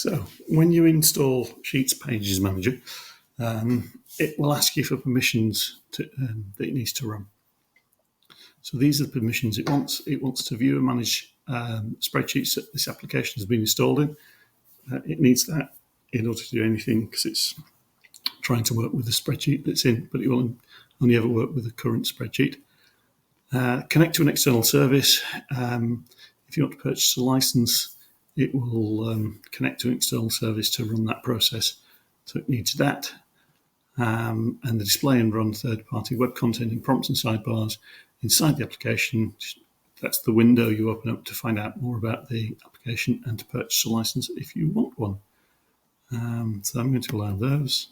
So when you install Sheets Pages Manager, it will ask you for permissions that it needs to run. So these are the permissions it wants. It wants to view and manage spreadsheets that this application has been installed in. It needs that in order to do anything because it's trying to work with the spreadsheet that's in, but it will only ever work with the current spreadsheet. Connect to an external service. If you want to purchase a license, it will connect to an external service to run that process. So it needs that. And the display and run third-party web content in prompts and sidebars inside the application. That's the window you open up to find out more about the application and to purchase a license if you want one. So I'm going to allow those.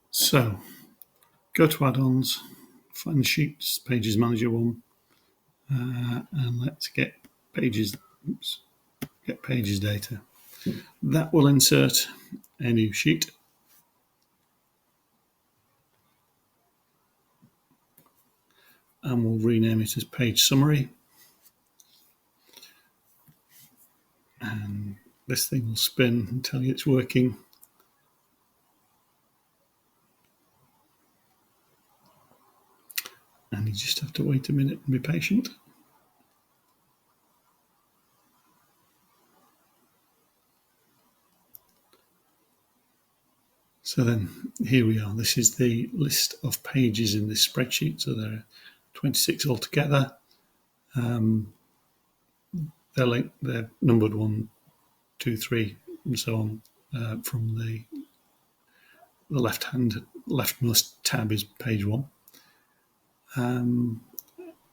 So go to Addons, find the Sheets Pages Manager one, and let's get pages. Get pages data. That will insert a new sheet. And we'll rename it as Page Summary. And this thing will spin and tell you it's working. And you just have to wait a minute and be patient. So then here we are. This is the list of pages in this spreadsheet. So there are 26 altogether. They're numbered 1, 2, 3, and so on. From the leftmost tab is page 1. And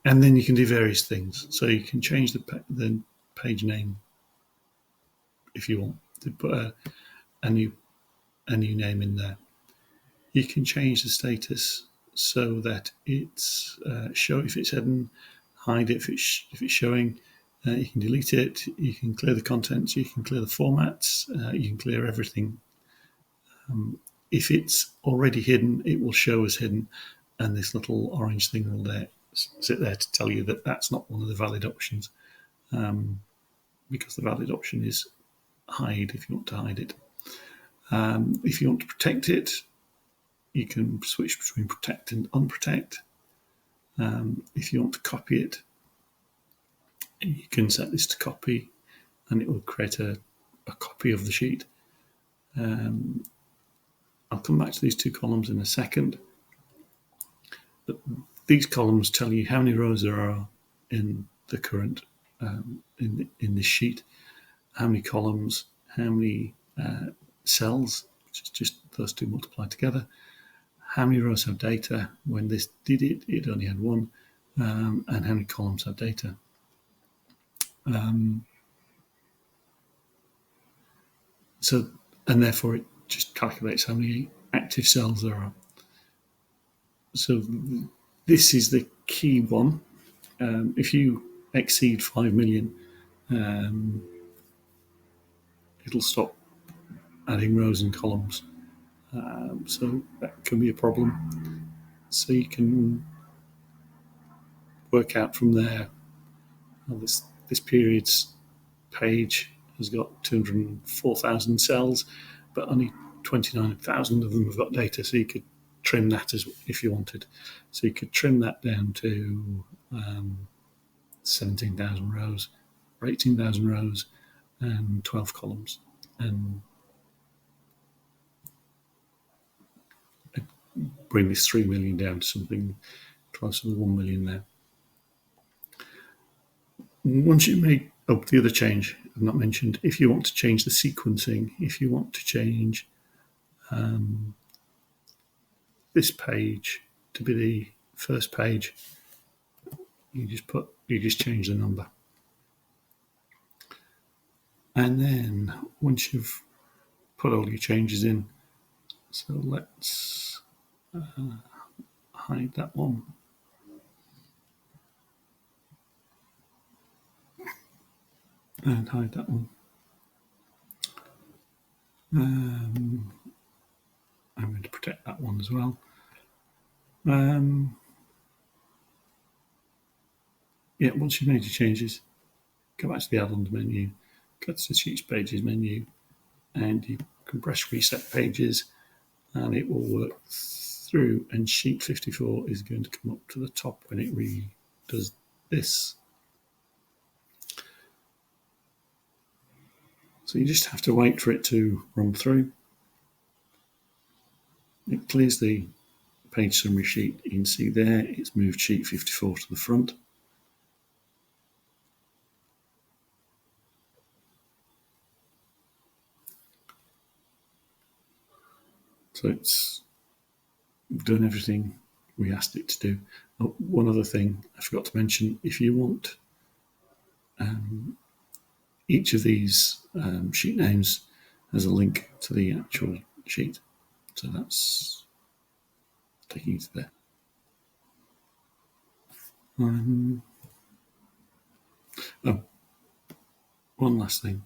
then you can do various things. So you can change the page name if you want to put a new name in there. You can change the status so that it's show if it's hidden, hide it if it's showing. You can delete it. You can clear the contents. You can clear the formats. You can clear everything. If it's already hidden, it will show as hidden, and this little orange thing will sit there to tell you that that's not one of the valid options, because the valid option is hide if you want to hide it. If you want to protect it, you can switch between protect and unprotect. If you want to copy it, you can set this to copy, and it will create a copy of the sheet. I'll come back to these two columns in a second. But these columns tell you how many rows there are in the current in this sheet, how many columns, how many cells, which is just those two multiplied together, how many rows have data. When this did it, it only had one, and how many columns have data. And therefore it just calculates how many active cells there are. So this is the key one. If you exceed 5 million, it'll stop adding rows and columns. So that can be a problem. So you can work out from there. Well, this period's page has got 204,000 cells, but only 29,000 of them have got data. So you could trim that if you wanted. So you could trim that down to 17,000 rows, or 18,000 rows, and 12 columns, and bring this 3 million down to something closer to 1 million now. Once you make the other change I've not mentioned, if you want to change the sequencing, if you want to change this page to be the first page, you just change the number. And then once you've put all your changes in, so let's hide that one. And hide that one. I'm going to protect that one as well. yeah, once you've made your changes, go back to the Addons menu, go to the Sheets Pages menu, and you can press Reset Pages, and it will work through, and sheet 54 is going to come up to the top when it does this. So you just have to wait for it to run through. It clears the page summary sheet. You can see there it's moved sheet 54 to the front. So it's done everything we asked it to do. Oh, one other thing I forgot to mention, if you want each of these sheet names has a link to the actual sheet. So that's taking you to there. Oh, one last thing.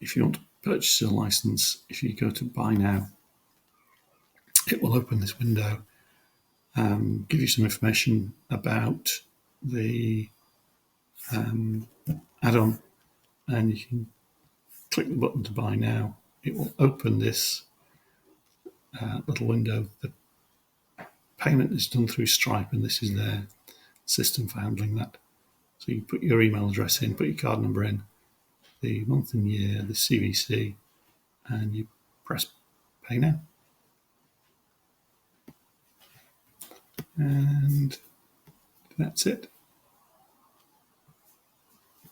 If you want to purchase a license, if you go to Buy Now, it will open this window, give you some information about the add-on, and you can click the button to Buy Now. It will open this little window. The payment is done through Stripe, and this is their system for handling that. So you put your email address in, put your card number in, the month and year, the CVC, and you press Pay Now. And that's it.